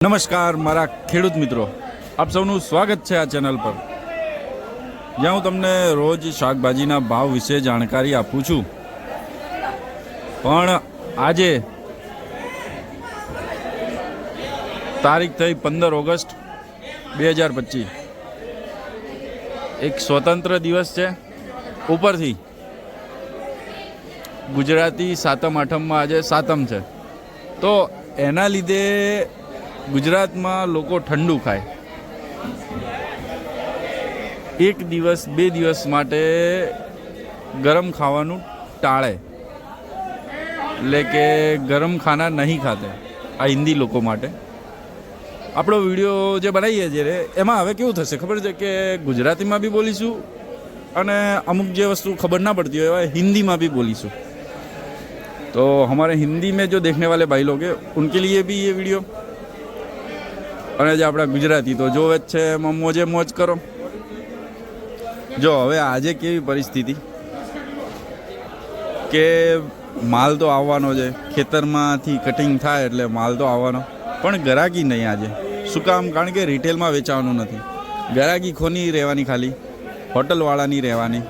નમસ્કાર મારા ખેડૂત મિત્રો, આપ સૌનું સ્વાગત છે આ ચેનલ પર, જ્યાં હું તમને રોજ શાકભાજીના ભાવ વિશે જાણકારી આપું છું. પણ આજે તારીખ થઈ 15 ઓગસ્ટ 2025, એક સ્વતંત્ર દિવસ છે. ઉપરથી ગુજરાતી સાતમ આઠમમાં આજે સાતમ છે, તો એના લીધે ગુજરાતમાં લોકો ઠંડુ ખાય. એક દિવસ બે દિવસ માટે ગરમ ખાવાનું ટાળે, એટલે કે ગરમ ખાના નહીં ખાતે. આ હિન્દી લોકો માટે આપણો વિડીયો જે બનાવીએ છીએ એમાં હવે કેવું થશે ખબર છે કે ગુજરાતીમાં બી બોલીશું અને અમુક જે વસ્તુ ખબર ના પડતી હોય એવા હિન્દીમાં भी बोलीશું. तो हमारे हिंदी में जो देखने वाले भाई लोग हैं उनके लिए भी ये वीडियो, અને જે આપણા ગુજરાતી તો જોવે જ છે, એમાં મોજે મોજ કરો. જો હવે આજે કેવી પરિસ્થિતિ કે માલ તો આવવાનો છે, ખેતરમાંથી કટિંગ થાય એટલે માલ તો આવવાનો, પણ ગરાકી નહીં આજે. શું કામ? કારણ કે રિટેલમાં વેચાવાનું નથી. ગરાકી ખોની રહેવાની, ખાલી હોટલવાળાની રહેવાની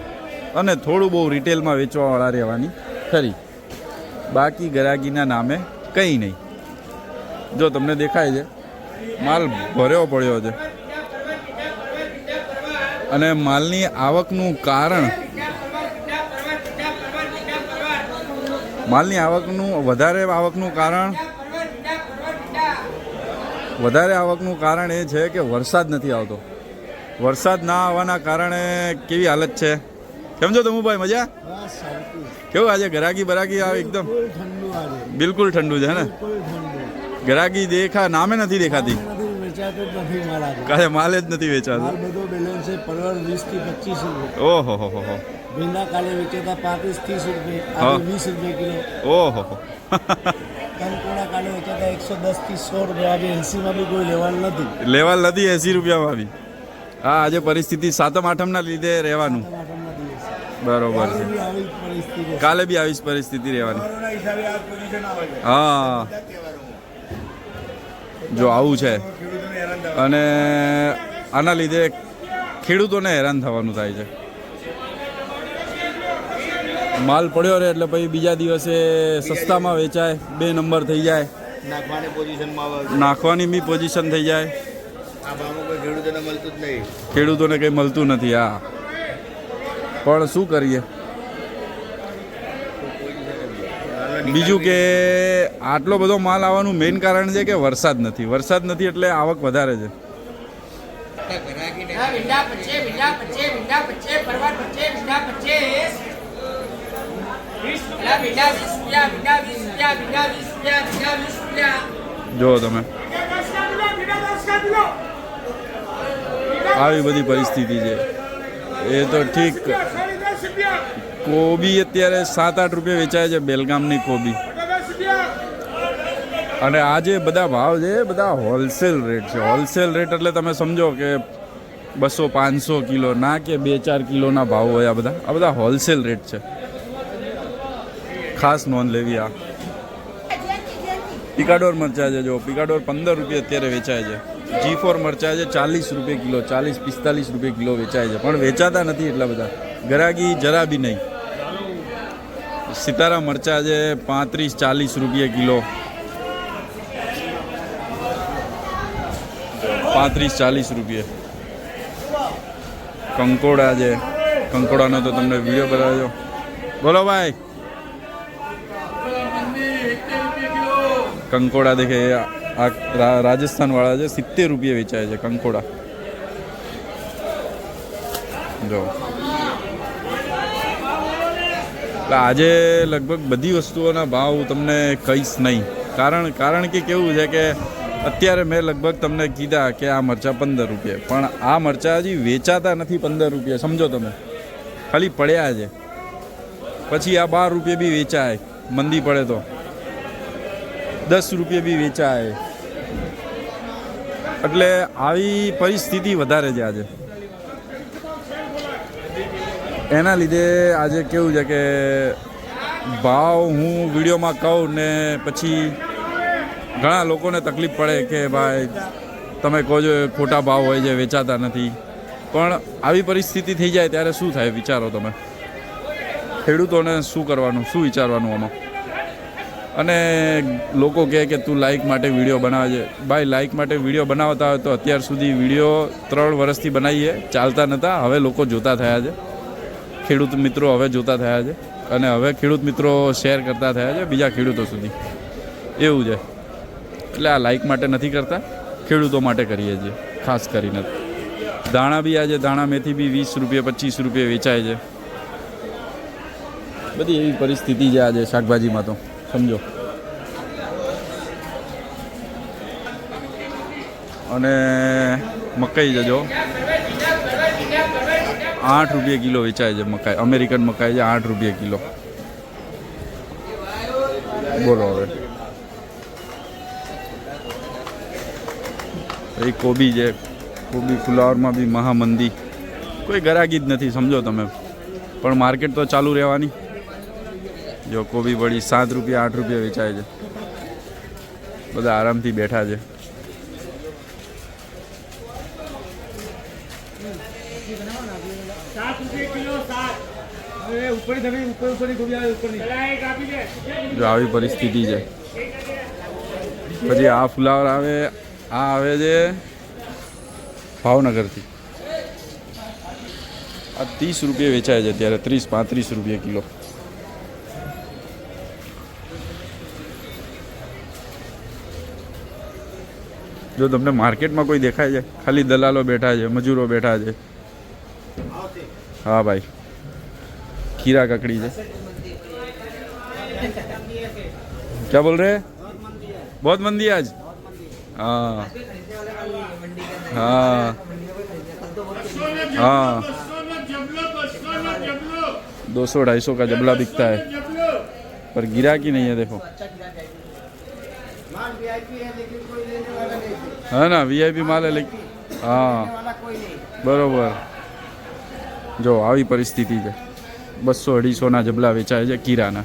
અને થોડું બહુ રિટેલમાં વેચવાવાળા રહેવાની ખરી. બાકી ગરાકીના નામે કંઈ નહીં. જો તમને દેખાય છે માલ ભર્યો પડ્યો છે, અને માલની આવકનું કારણ વધારે આવકનું કારણ એ છે કે વરસાદ નથી આવતો. વરસાદ ના આવવાના કારણે કેવી હાલત છે. કેમ છો તમે ભાઈ? મજા? કેવું આજે ગરાકી બરાકી આવે? એકદમ બિલકુલ ઠંડુ છે ને. ગરાકી નામે નથી દેખાતી. માલ જ નથી વેચાતો. ઓહો હો હો. ભીંડા કાલે વેચાતા 35-30 રૂપિયા, 20 રૂપિયા કિલો. ઓહો હો. કંકોડા કાલે વેચાતા 110 થી 100 રૂપિયા. આજે 80 માં બી કોઈ લેવાનું નથી. 80 રૂપિયામાં બી. હા, આજે પરિસ્થિતિ સાતમ આઠમના લીધે રહેવાનું. બરોબર છે. કાલે બી આવી પરિસ્થિતિ રહેવાની. હા, જો આવું છે, અને આના લીધે ખેડૂતોને હેરાન થવાનું થાય છે. માલ પડ્યો રહે એટલે પછી બીજા દિવસે સસ્તામાં વેચાય, 2 નંબર થઈ જાય, નાખવાની બી પોઝિશન થઈ જાય. ખેડૂતોને કંઈ મળતું નથી. હા, પણ શું કરીએ? બીજું કે આટલો બધો માલ આવવાનું મેઇન કારણ છે કે વરસાદ નથી. વરસાદ નથી એટલે આવક વધારે છે. જો તમે આવી બધી પરિસ્થિતિ છે. એ તો ઠીક. કોબી અત્યારે 7-8 રૂપિયા વેચાય છે, બેલગામની કોબી. અને આ જે બધા ભાવ છે બધા હોલસેલ રેટ છે. હોલસેલ રેટ એટલે તમે સમજો કે 200-500 કિલો ના, કે 2-4 કિલોના ભાવ હોય. આ બધા હોલસેલ રેટ છે. ખાસ નોંધ લેવી. આ પિકાડોર મરચા છે. જો પિકાડોર 15 રૂપિયા અત્યારે વેચાય છે. G4 મરચા છે 40 રૂપિયા કિલો, 40-45 રૂપિયા કિલો વેચાય છે, પણ વેચાતા નથી એટલા બધા. ગરાગી જરા બી નહીં. સિતારા મરચા છે 35-40 રૂપિયા કિલો, 35-40 રૂપિયા. કંકોડા છે. કંકોડાનો તો તમને વિડીયો બતાવ્યો. બોલો ભાઈ. કંકોડા દેખે, આ રાજસ્થાન વાળા છે, 70 રૂપિયા વેચાય છે કંકોડા. જો આજે લગભગ બધી વસ્તુઓના ભાવ તમને કહીશ નહીં. કારણ કે કેવું છે કે અત્યારે મેં લગભગ તમને કીધા કે આ મરચાં 15 રૂપિયા, પણ આ મરચાં હજી વેચાતા નથી 15 રૂપિયા. સમજો તમે, ખાલી પડ્યા છે. પછી આ 12 રૂપિયા બી વેચાય, મંદી પડે તો 10 રૂપિયા બી વેચાય. એટલે આવી પરિસ્થિતિ વધારે છે આજે. એના લીધે આજે કેવું છે કે ભાવ હું વિડીયોમાં કહું ને પછી ઘણા લોકોને તકલીફ પડે કે ભાઈ તમે કહો છો એ ખોટા ભાવ હોય છે, વેચાતા નથી. પણ આવી પરિસ્થિતિ થઈ જાય ત્યારે શું થાય વિચારો તમે. ખેડૂતોને શું કરવાનું, શું વિચારવાનું આમાં. અને લોકો કહે કે તું લાઇક માટે વિડીયો બનાવે છે. ભાઈ લાઇક માટે વિડીયો બનાવતા હોય તો અત્યાર સુધી વિડીયો 3 વર્ષથી બનાવીએ, ચાલતા નહોતા. હવે લોકો જોતા થયા છે, ખેડૂત મિત્રો હવે જોતા થયા છે અને હવે ખેડૂત મિત્રો શેર કરતા થયા છે બીજા ખેડૂતો સુધી. એવું છે. એટલે આ લાઇક માટે નથી કરતા, ખેડૂતો માટે કરીએ છીએ ખાસ કરીને. દાણા બી આજે દાણા મેથી બી 20 રૂપિયા 25 રૂપિયા વેચાય છે. બધી એવી પરિસ્થિતિ છે આજે શાકભાજીમાં તો સમજો. અને મકાઈ જજો 8 રૂપિયા કિલો વેચાય છે મકાઈ. અમેરિકન મકાઈ છે 8 રૂપિયા કિલો. બોલો હવે એ કોબી છે, કોબી ફુલાવરમાં બી મહામંદી, કોઈ ગરાગી જ નથી સમજો તમે. પણ માર્કેટ તો ચાલુ રહેવાની. જો કોબી પડી 7 રૂપિયા 8 રૂપિયા વેચાય છે. બધા આરામથી બેઠા છે. જો આવી પરિસ્થિતિ છે. પછી આ ફુલાવર આવે, આ આવે છે ભાવનગરથી. આ 30 રૂપિયા વેચાય છે અત્યારે, 30-35 રૂપિયા કિલો. જો તમને માર્કેટમાં કોઈ દેખાય છે? ખાલી દલાલો બેઠા છે, મજૂરો બેઠા છે. હા ભાઈ, खीरा ककड़ी है। क्या बोल रहे हैं? बहुत मंदी है आज। हाँ हाँ हाँ 200-250 का जबला बिकता है, पर गिरा की नहीं है। देखो है ना, वीआईपी माल है लेकिन हाँ बरोबर। जो આવી પરિસ્થિતિ છે, 200-250 જબલા વેચાય છે કીરાના।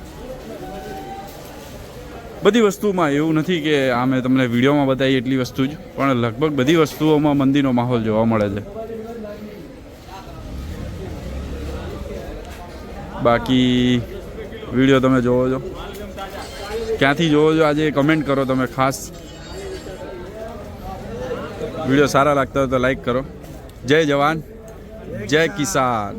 બધી વસ્તુમાં એવું નથી કે આ મેં તમને વિડીયોમાં બતાવી એટલી વસ્તુ જ, પણ લગભગ બધી વસ્તુઓમાં મંદીનો માહોલ જોવા મળે છે। બાકી વિડીયો તમે જોવો છો, ક્યાંથી જોવો છો આજે કમેન્ટ કરો તમે ખાસ। વિડીયો સારા લાગતા હોય તો લાઈક કરો। જય જવાન જય કિસાન।